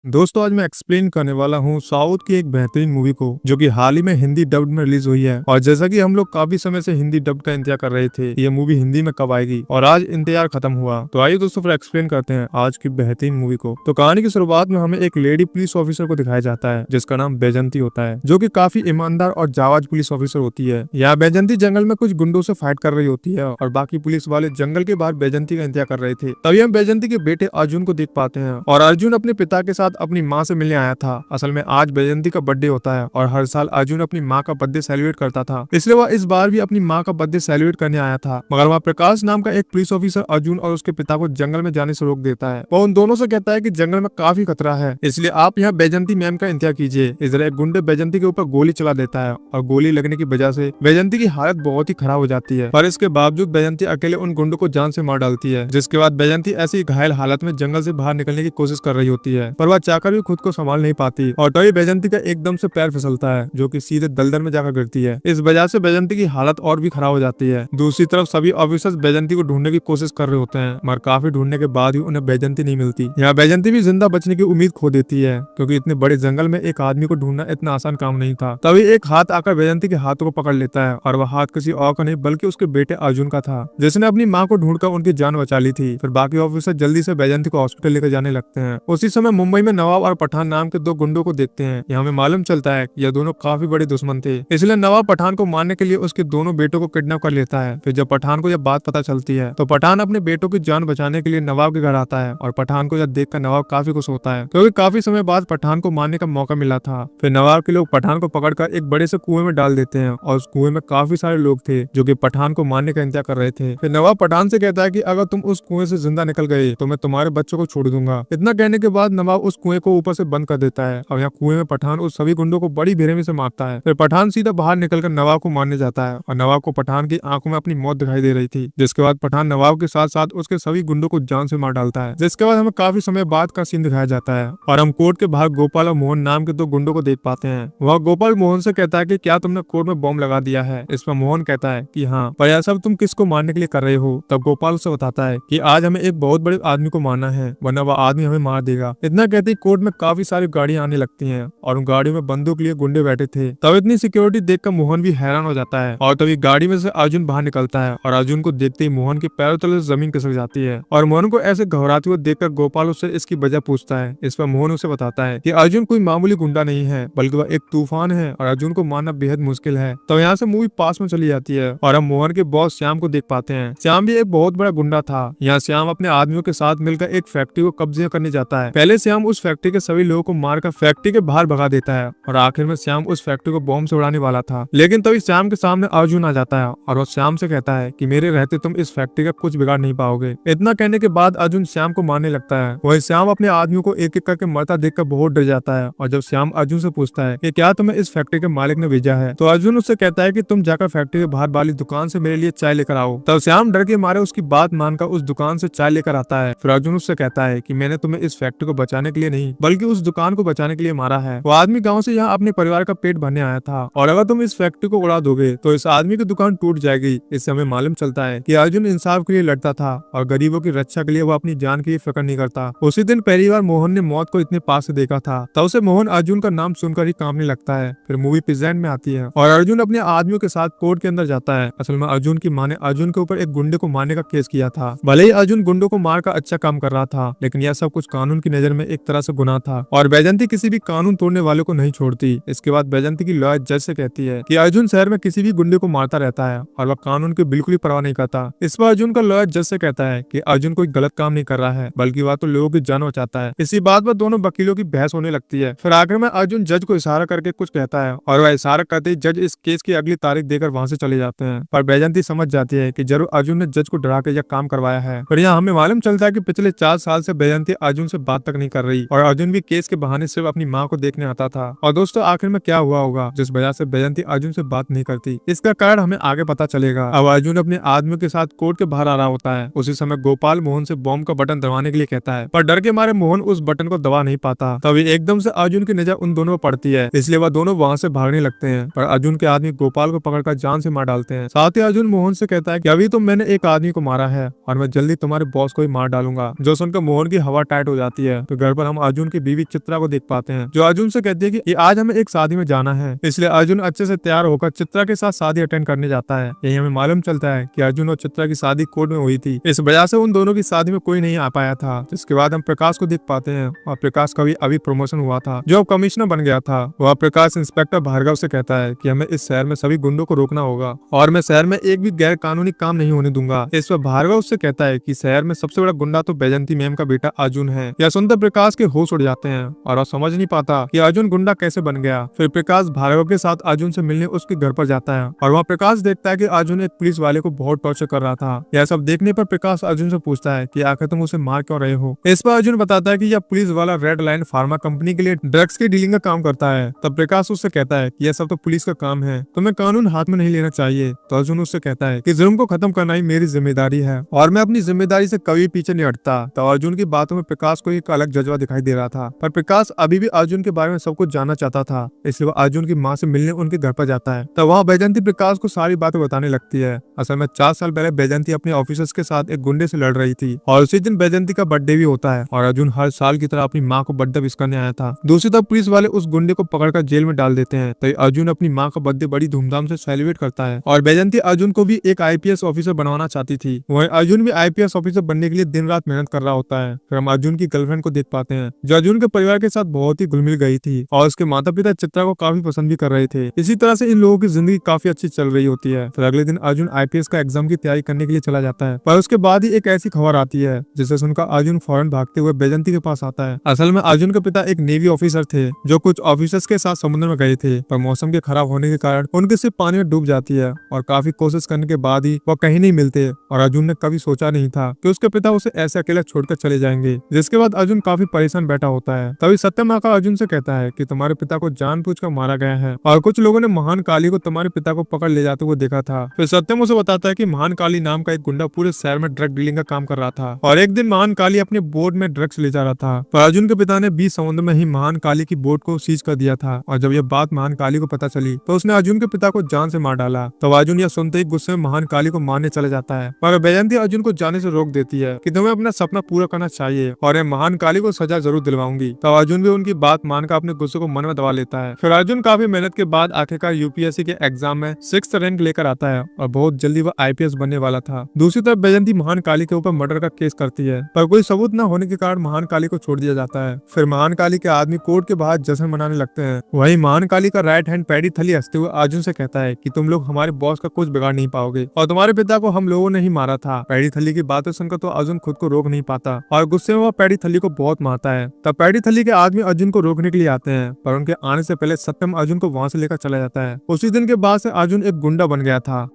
दोस्तों आज मैं एक्सप्लेन करने वाला हूँ साउथ की एक बेहतरीन मूवी को जो कि हाल ही में हिंदी डब्ड में रिलीज हुई है। और जैसा कि हम लोग काफी समय से हिंदी डब्ड का इंतजार कर रहे थे ये मूवी हिंदी में कब आएगी, और आज इंतजार खत्म हुआ। तो आइए दोस्तों फिर एक्सप्लेन करते हैं आज की बेहतरीन मूवी को। तो कहानी की शुरुआत में हमें एक लेडी पुलिस ऑफिसर को दिखाया जाता है जिसका नाम बैजंती होता है, जो की काफी ईमानदार और जाबाज पुलिस ऑफिसर होती है। यहाँ बैजंती जंगल में कुछ गुंडों से फाइट कर रही होती है और बाकी पुलिस वाले जंगल के बाहर बैजंती का इंतजार कर रहे थे। तभी हम बैजंती के बेटे अर्जुन को देख पाते हैं और अर्जुन अपने पिता के साथ अपनी माँ से मिलने आया था। असल में आज बैजंती का बर्थडे होता है और हर साल अर्जुन अपनी माँ का बर्थडे सेलिब्रेट करता था, इसलिए वह इस बार भी अपनी माँ का बर्थडे सेलिब्रेट करने आया था। मगर वहाँ प्रकाश नाम का एक पुलिस ऑफिसर अर्जुन और उसके पिता को जंगल में जाने से रोक देता है। वह उन दोनों से कहता है कि जंगल में काफी खतरा है, इसलिए आप यहाँ बैजंती मैम का इंतजार कीजिए। इधर एक गुंडे बैजंती के ऊपर गोली चला देता है और गोली लगने की वजह से बैजंती की हालत बहुत ही खराब हो जाती है, पर इसके बावजूद बैजंती अकेले उन गुंडों को जान से मार डालती है। जिसके बाद बैजंती ऐसी घायल हालत में जंगल से बाहर निकलने की कोशिश कर रही होती है, पर वह चाहकर भी खुद को संभाल नहीं पाती और तभी बैजंती का एकदम से पैर फिसलता है जो कि सीधे दलदल में जाकर गिरती है। इस वजह से बैजंती की हालत और भी खराब हो जाती है। दूसरी तरफ सभी ऑफिसर्स बैजंती को ढूंढने की कोशिश कर रहे होते हैं, मगर काफी ढूंढने के बाद ही उन्हें बैजंती नहीं मिलती। यहाँ बैजंती भी जिंदा बचने की उम्मीद खो देती है क्योंकि इतने बड़े जंगल में एक आदमी को ढूंढना इतना आसान काम नहीं था। तभी एक हाथ आकर बैजंती के हाथों को पकड़ लेता है और वह हाथ किसी और का नहीं बल्कि उसके बेटे अर्जुन का था, जिसने अपनी माँ को ढूंढकर उनकी जान बचा ली थी। फिर बाकी ऑफिसर जल्दी से बैजंती को हॉस्पिटल लेकर जाने लगते हैं। उसी समय मुंबई में नवाब और पठान नाम के दो गुंडों को देखते हैं। यहाँ हमें मालूम चलता है कि यह दोनों काफी बड़े दुश्मन थे, इसलिए नवाब पठान को मारने के लिए उसके दोनों बेटों को किडनैप कर लेता है। फिर जब पठान को यह बात पता चलती है तो पठान अपने बेटों की जान बचाने के लिए नवाब के घर आता है और पठान को यह देखकर नवाब काफी खुश होता है क्योंकि काफी समय बाद पठान को मारने का मौका मिला था। फिर नवाब के लोग पठान को पकड़कर एक बड़े से कुएं में डाल देते हैं और उस कुएं में काफी सारे लोग थे जो कि पठान को मारने का इंतजार कर रहे थे। फिर नवाब पठान से कहता है कि अगर तुम उस कुएं से जिंदा निकल गए तो मैं तुम्हारे बच्चों को छोड़ दूंगा। इतना कहने के बाद नवाब उस कुएं को ऊपर से बंद कर देता है और यहाँ कुएं में पठान उस सभी गुंडों को बड़ी बेरहमी से मारता है। फिर पठान सीधा बाहर निकलकर नवाब को मारने जाता है और नवाब को पठान की आंखों में अपनी मौत दिखाई दे रही थी। जिसके बाद पठान नवाब के साथ साथ उसके सभी गुंडों को जान से मार डालता है। जिसके बाद हमें काफी समय बाद का सीन दिखाया जाता है और हम कोर्ट के बाहर गोपाल और मोहन नाम के दो गुंडों को देख पाते हैं। वह गोपाल मोहन से कहता है कि क्या तुमने कोर्ट में बॉम्ब लगा दिया है। इस पर मोहन कहता है कि हाँ, पर यह सब तुम किसको मारने के लिए कर रहे हो। तब गोपाल उसे बताता है कि आज हमें एक बहुत बड़े आदमी को मारना है वरना वह आदमी हमें मार देगा। इतना कहते ही कोर्ट में काफी सारी गाड़ियां आने लगती हैं और उन गाड़ियों में बंदूक लिए गुंडे बैठे थे। तब इतनी सिक्योरिटी देखकर मोहन भी हैरान हो जाता है और तभी गाड़ी में से अर्जुन बाहर निकलता है और अर्जुन को देखते ही मोहन के पैरों तले से जमीन खिसक जाती है और मोहन को ऐसे घबराते हुए देखकर गोपाल उससे इसकी वजह पूछता है। इस पर मोहन उसे बताता है कि अर्जुन कोई मामूली गुंडा नहीं है बल्कि वह एक तूफान है और अर्जुन को मारना बेहद मुश्किल है। तो यहाँ से मूवी पास में चली जाती है और हम मोहन के बॉस श्याम को देख पाते हैं। श्याम भी एक बहुत बड़ा गुंडा था। यहाँ श्याम अपने आदमियों के साथ मिलकर एक फैक्ट्री को कब्जे करने जाता है। पहले श्याम उस फैक्ट्री के सभी लोगों को मारकर फैक्ट्री के बाहर भगा देता है और आखिर में श्याम उस फैक्ट्री को बॉम्ब से उड़ाने वाला था। लेकिन तभी श्याम के सामने अर्जुन आ जाता है और वह श्याम से कहता है कि मेरे रहते तुम इस फैक्ट्री का कुछ बिगाड़ नहीं पाओगे। इतना कहने के बाद अर्जुन श्याम को मारने लगता है। वही श्याम अपने आदमियों को एक एक करके मरता देखकर बहुत डर जाता है और जब श्याम अर्जुन से पूछता है कि क्या तुम्हें इस फैक्ट्री के मालिक ने भेजा है, तो अर्जुन उससे कहता है कि तुम जाकर फैक्ट्री के बाहर वाली दुकान से मेरे लिए चाय लेकर आओ। तब श्याम डर के मारे उसकी बात मानकर उस दुकान से चाय लेकर आता है। फिर अर्जुन उससे कहता है कि मैंने तुम्हें इस फैक्ट्री को बचाने के लिए नहीं बल्कि उस दुकान को बचाने के लिए मारा है। वो आदमी गाँव से यहाँ अपने परिवार का पेट भरने आया था और अगर तुम इस फैक्ट्री को उड़ा दोगे तो इस आदमी की दुकान टूट जाएगी। इससे हमें मालूम चलता है कि अर्जुन इंसाफ के लिए लड़ता था और गरीबों की रक्षा के लिए वो अपनी जान की फिक्र नहीं करता। उसी दिन पहली बार मोहन ने मौत को इतने पास से देखा था, तब से मोहन अर्जुन का नाम सुनकर ही कांपने लगता है। फिर मूवी प्रेजेंट में आती है और अर्जुन अपने आदमियों के साथ कोर्ट के अंदर जाता है। असल में अर्जुन की मां ने अर्जुन के ऊपर एक गुंडे को मारने का केस किया था। भले ही अर्जुन गुंडों को मारकर अच्छा काम कर रहा था, लेकिन यह सब कुछ कानून की नजर में एक तरह से गुनाह था और बैजंती किसी भी कानून तोड़ने वाले को नहीं छोड़ती। इसके बाद बैजंती की लॉयर जज से कहती है कि अर्जुन शहर में किसी भी गुंडे को मारता रहता है और वह कानून की बिल्कुल ही परवाह नहीं करता। इस पर अर्जुन का लॉयर जज से कहता है कि अर्जुन कोई गलत काम नहीं कर रहा है बल्कि वह तो लोगों की जान बचाता है। इसी बात पर दोनों वकीलों की बहस होने लगती है। फिर आखिर में अर्जुन जज को इशारा करके कुछ कहता है और वह इशारा करते ही जज इस केस की अगली तारीख देकर वहां से चले जाते हैं। पर बैजंती समझ जाती है कि जरूर अर्जुन ने जज को डरा के यह काम करवाया है। पर यहाँ हमें मालूम चलता है कि पिछले 4 साल से बैजंती अर्जुन से बात तक नहीं कर रही और अर्जुन भी केस के बहाने सिर्फ अपनी माँ को देखने आता था। और दोस्तों आखिर में क्या हुआ होगा जिस वजह से बैजंती अर्जुन से बात नहीं करती, इसका कारण हमें आगे पता चलेगा। अब अर्जुन अपने आदमियों के साथ कोर्ट के बाहर आ रहा होता है। उसी समय गोपाल मोहन से बॉम्ब का बटन दबाने के लिए कहता है, पर डर के मारे मोहन उस बटन को दबा नहीं पाता। तभी एकदम से अर्जुन की नजर उन दोनों पर पड़ती है, इसलिए वह दोनों वहां से भागने लगते हैं। पर अर्जुन के आदमी गोपाल को पकड़कर जान से मार डालते हैं। साथ ही अर्जुन मोहन से कहता है कि अभी तो मैंने एक आदमी को मारा है और मैं जल्दी तुम्हारे बॉस को ही मार डालूंगा। जो सुनकर मोहन की हवा टाइट हो जाती है। तो घर पर हम हम अर्जुन की बीवी चित्रा को देख पाते हैं, जो अर्जुन से कहती है कि आज हमें एक शादी में जाना है। इसलिए अर्जुन अच्छे से तैयार होकर चित्रा के साथ शादी अटेंड करने जाता है। यही हमें मालूम चलता है कि अर्जुन और चित्रा की शादी कोर्ट में हुई थी, इस वजह से उन दोनों की शादी में कोई नहीं आ पाया था। जिसके बाद हम प्रकाश को देख पाते हैं और प्रकाश का भी अभी प्रमोशन हुआ था, जो अब कमिश्नर बन गया था। वह प्रकाश इंस्पेक्टर भार्गव से कहता है कि हमें इस शहर में सभी गुंडों को रोकना होगा और मैं शहर में एक भी गैर कानूनी काम नहीं होने दूंगा। इस पर भार्गव उससे कहता है कि शहर में सबसे बड़ा गुंडा तो बैजंती मैम का बेटा अर्जुन है। यह सुनकर प्रकाश के होश उड़ जाते हैं और वह समझ नहीं पाता कि अर्जुन गुंडा कैसे बन गया। फिर प्रकाश भार्गव के साथ अर्जुन से मिलने उसके घर पर जाता है और वहाँ प्रकाश देखता है कि अर्जुन एक पुलिस वाले को बहुत टॉर्चर कर रहा था। यह सब देखने पर प्रकाश अर्जुन से पूछता है कि आखिर तुम उसे मार क्यों रहे हो। इस पर अर्जुन बताता है कि यह पुलिस वाला रेड लाइन फार्मा कंपनी के लिए ड्रग्स की डीलिंग का काम करता है। तब प्रकाश उससे कहता है कि यह सब तो पुलिस का काम है, तुम्हें कानून हाथ में नहीं लेना चाहिए। तो अर्जुन उससे कहता है कि जुर्म को खत्म करना ही मेरी जिम्मेदारी है और मैं अपनी जिम्मेदारी से कभी पीछे नहीं हटता। तो अर्जुन की बातों में प्रकाश को एक अलग जज्बा दिखाई दे रहा था, पर प्रकाश अभी भी अर्जुन के बारे में सब कुछ जानना चाहता था। इसलिए वह अर्जुन की माँ से मिलने उनके घर पर जाता है। तब वहाँ बैजंती प्रकाश को सारी बातें बताने लगती है। असल में 4 साल पहले बैजंती अपने ऑफिसर्स के साथ एक गुंडे से लड़ रही थी और उसी दिन बैजंती का बर्थडे भी होता है और अर्जुन हर साल की तरह अपनी माँ को बर्थडे विश करने आया था। दूसरी तरफ पुलिस वाले उस गुंडे को पकड़कर जेल में डाल देते हैं। तभी अर्जुन अपनी माँ का बर्थडे बड़ी धूमधाम से सेलिब्रेट करता है और बैजंती अर्जुन को भी एक आईपीएस ऑफिसर बनवाना चाहती थी। वहीं अर्जुन भी आईपीएस ऑफिसर बनने के लिए दिन रात मेहनत कर रहा होता है। फिर हम अर्जुन की गर्लफ्रेंड को देख पाते हैं, जो अर्जुन के परिवार के साथ बहुत ही घुल-मिल गई थी और उसके माता पिता चित्रा को काफी पसंद भी कर रहे थे। इसी तरह से इन लोगों की जिंदगी काफी अच्छी चल रही होती है। फिर अगले दिन अर्जुन आईपीएस का एग्जाम की तैयारी करने के लिए चला जाता है, पर उसके बाद ही एक ऐसी खबर आती है जिसे सुनकर अर्जुन फौरन भागते हुए बैजंती के पास आता है। असल में अर्जुन के पिता एक नेवी ऑफिसर थे, जो कुछ ऑफिसर्स के साथ समुद्र में गए थे, पर मौसम के खराब होने के कारण उनकी शिप पानी में डूब जाती है और काफी कोशिश करने के बाद ही वह कहीं नहीं मिलते। और अर्जुन ने कभी सोचा नहीं था कि उसके पिता उसे ऐसे अकेला छोड़कर चले जाएंगे। जिसके बाद अर्जुन काफी परेशान बैठा होता है। तभी सत्यम आकर अर्जुन से कहता है कि तुम्हारे पिता को जानबूझकर मारा गया है और कुछ लोगों ने महान काली को तुम्हारे पिता को पकड़ ले जाते हुए देखा था। फिर सत्यम उसे बताता है कि महान काली नाम का एक गुंडा पूरे शहर में ड्रग डीलिंग का काम कर रहा था और एक दिन महान काली अपने बोट में ड्रग्स ले जा रहा था, पर अर्जुन के पिता ने बीच समुद्र में ही महान काली की बोट को सीज कर दिया था। और जब यह बात महान काली को पता चली तो उसने अर्जुन के पिता को जान से मार डाला। तो अर्जुन यह सुनते ही गुस्से में महान काली को मारने चले जाता है, पर बैजंती अर्जुन को जाने से रोक देती है कि तुम्हें अपना सपना पूरा करना चाहिए और महान काली को सजा जरूर दिलवाऊंगी। तो अर्जुन भी उनकी बात मानकर अपने गुस्से को मन में दबा लेता है। फिर अर्जुन काफी मेहनत के बाद आखिरकार यूपीएससी के एग्जाम में 6th रैंक लेकर आता है और बहुत जल्दी वह आईपीएस बनने वाला था। दूसरी तरफ बैजंती महान काली के ऊपर मर्डर का केस करती है, पर कोई सबूत न होने के कारण महान काली को छोड़ दिया जाता है। फिर महान काली के आदमी कोर्ट के बाहर जश्न मनाने लगते हैं। वहीं महान काली का राइट हैंड पैडी थली हंसते हुए अर्जुन से कहता है कि तुम लोग हमारे बॉस का कुछ बिगाड़ नहीं पाओगे और तुम्हारे पिता को हम लोगों ने ही मारा था। पैडी थली की बातें सुनकर तो अर्जुन खुद को रोक नहीं पाता और गुस्से में वह पैडी थली को बहुत मारता है। तब पैडी थली के आदमी अर्जुन को रोकने के लिए आते हैं, पर उनके आने से पहले सत्यम अर्जुन को वहां से लेकर चला जाता है। उसी दिन के बाद से अर्जुन एक गुंडा बन गया था